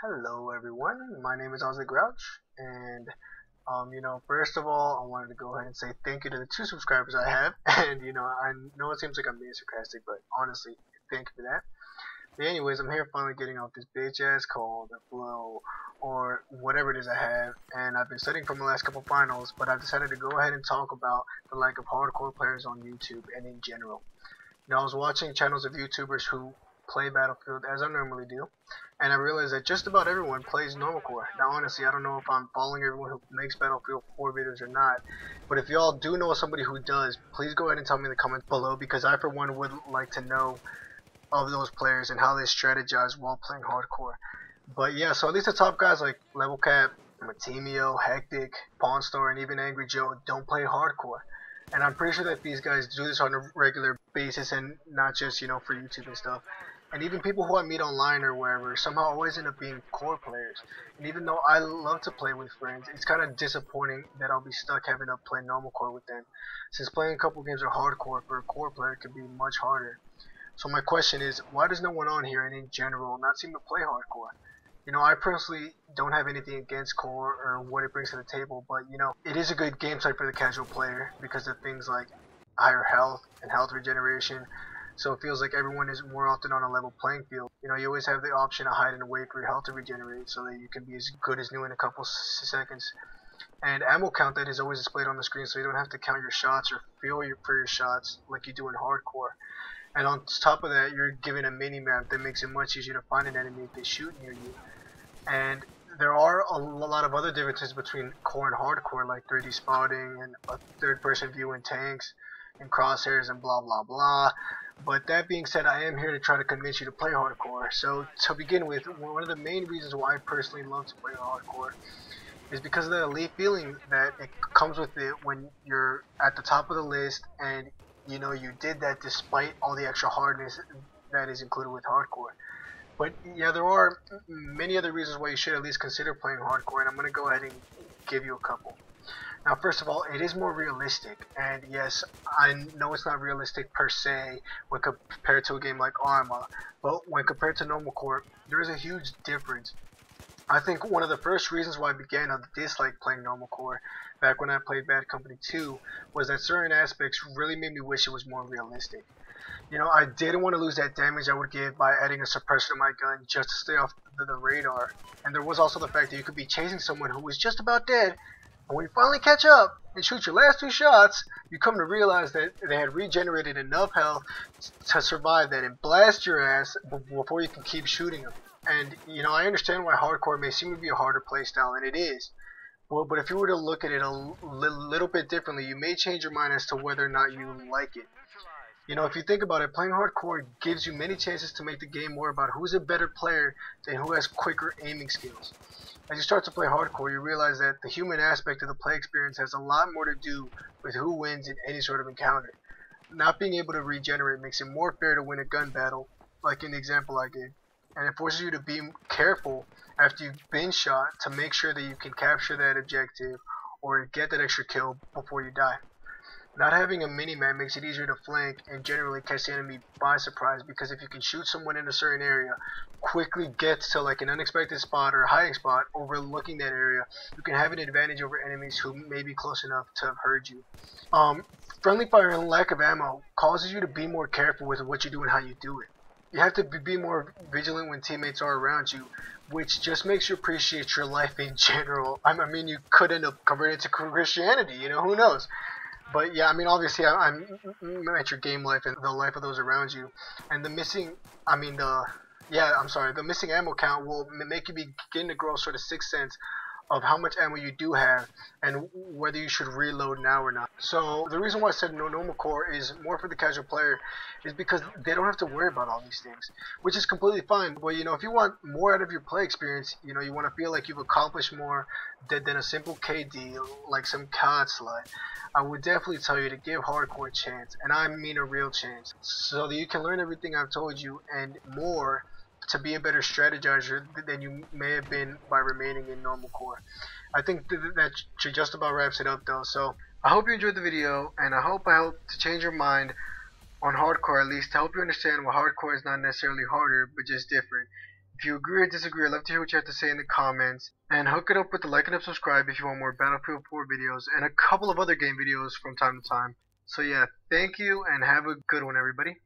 Hello everyone, my name is Ozzy Grouch, and first of all, I wanted to go ahead and say thank you to the 2 subscribers I have, and I know it seems like I'm being sarcastic, but honestly, thank you for that. But anyways, I'm here finally getting off this bitch ass cold, or flu, or whatever it is I have, and I've been studying for my last couple finals, but I've decided to go ahead and talk about the lack of hardcore players on YouTube and in general. I was watching channels of YouTubers who play Battlefield as I normally do, and I realized that just about everyone plays normal core. Now honestly, I don't know if I'm following everyone who makes Battlefield 4 videos or not, but if y'all do know somebody who does, please go ahead and tell me in the comments below, because I for one would like to know of those players and how they strategize while playing hardcore. But yeah, so at least the top guys like Level Cap, Matemio, Hectic, Pawn Store, and even Angry Joe don't play hardcore. And I'm pretty sure that these guys do this on a regular basis and not just, for YouTube and stuff. And even people who I meet online or wherever somehow always end up being core players. And even though I love to play with friends, it's kind of disappointing that I'll be stuck having to play normal core with them, since playing a couple games of hardcore for a core player can be much harder. So my question is, why does no one on here and in general not seem to play hardcore? I personally don't have anything against core or what it brings to the table, but it is a good game site for the casual player because of things like higher health and health regeneration. So it feels like everyone is more often on a level playing field. You always have the option to hide and wait for your health to regenerate so that you can be as good as new in a couple seconds. And ammo count that is always displayed on the screen, so you don't have to count your shots or feel for your shots like you do in hardcore. And on top of that, you're given a mini map that makes it much easier to find an enemy if they shoot near you. And there are a lot of other differences between core and hardcore, like 3D spotting and a third-person view in tanks and crosshairs and blah blah blah. But that being said, I am here to try to convince you to play hardcore. So to begin with, one of the main reasons why I personally love to play hardcore is because of the elite feeling that it comes with it when you're at the top of the list, and you did that despite all the extra hardness that is included with hardcore. But yeah, there are many other reasons why you should at least consider playing hardcore, and I'm going to go ahead and give you a couple. Now, first of all, it is more realistic, and yes, I know it's not realistic per se when compared to a game like Arma, but when compared to normal core, there is a huge difference. I think one of the first reasons why I began to dislike playing normal core back when I played Bad Company 2 was that certain aspects really made me wish it was more realistic. I didn't want to lose that damage I would give by adding a suppressor to my gun just to stay off the radar. And there was also the fact that you could be chasing someone who was just about dead, and when you finally catch up and shoot your last 2 shots, you come to realize that they had regenerated enough health to survive that and blast your ass before you can keep shooting them. And I understand why hardcore may seem to be a harder playstyle, and it is. Well, but if you were to look at it a little bit differently, you may change your mind as to whether or not you like it. If you think about it, playing hardcore gives you many chances to make the game more about who's a better player than who has quicker aiming skills. As you start to play hardcore, you realize that the human aspect of the play experience has a lot more to do with who wins in any sort of encounter. Not being able to regenerate makes it more fair to win a gun battle, like in the example I gave, and it forces you to be careful after you've been shot to make sure that you can capture that objective or get that extra kill before you die. Not having a mini-map makes it easier to flank and generally catch the enemy by surprise, because if you can shoot someone in a certain area, quickly get to like an unexpected spot or a hiding spot overlooking that area, you can have an advantage over enemies who may be close enough to have heard you. Friendly fire and lack of ammo causes you to be more careful with what you do and how you do it. You have to be more vigilant when teammates are around you, which just makes you appreciate your life in general. I mean, you could end up converting to Christianity, who knows? But yeah, I mean, obviously, I'm at your game life and the life of those around you. And the missing ammo count will make you begin to grow sort of sixth sense of how much ammo you do have and whether you should reload now or not. So the reason why I said no normal core is more for the casual player is because they don't have to worry about all these things, which is completely fine. But if you want more out of your play experience, you want to feel like you've accomplished more than a simple KD, like some COD slide, I would definitely tell you to give hardcore a chance, and I mean a real chance, so that you can learn everything I've told you and more to be a better strategizer than you may have been by remaining in normal core. I think that just about wraps it up though. So I hope you enjoyed the video, and I hope I helped to change your mind on hardcore, at least to help you understand why hardcore is not necessarily harder but just different. If you agree or disagree, I'd love to hear what you have to say in the comments. And hook it up with the like and subscribe if you want more Battlefield 4 videos and a couple of other game videos from time to time. So yeah, thank you and have a good one, everybody.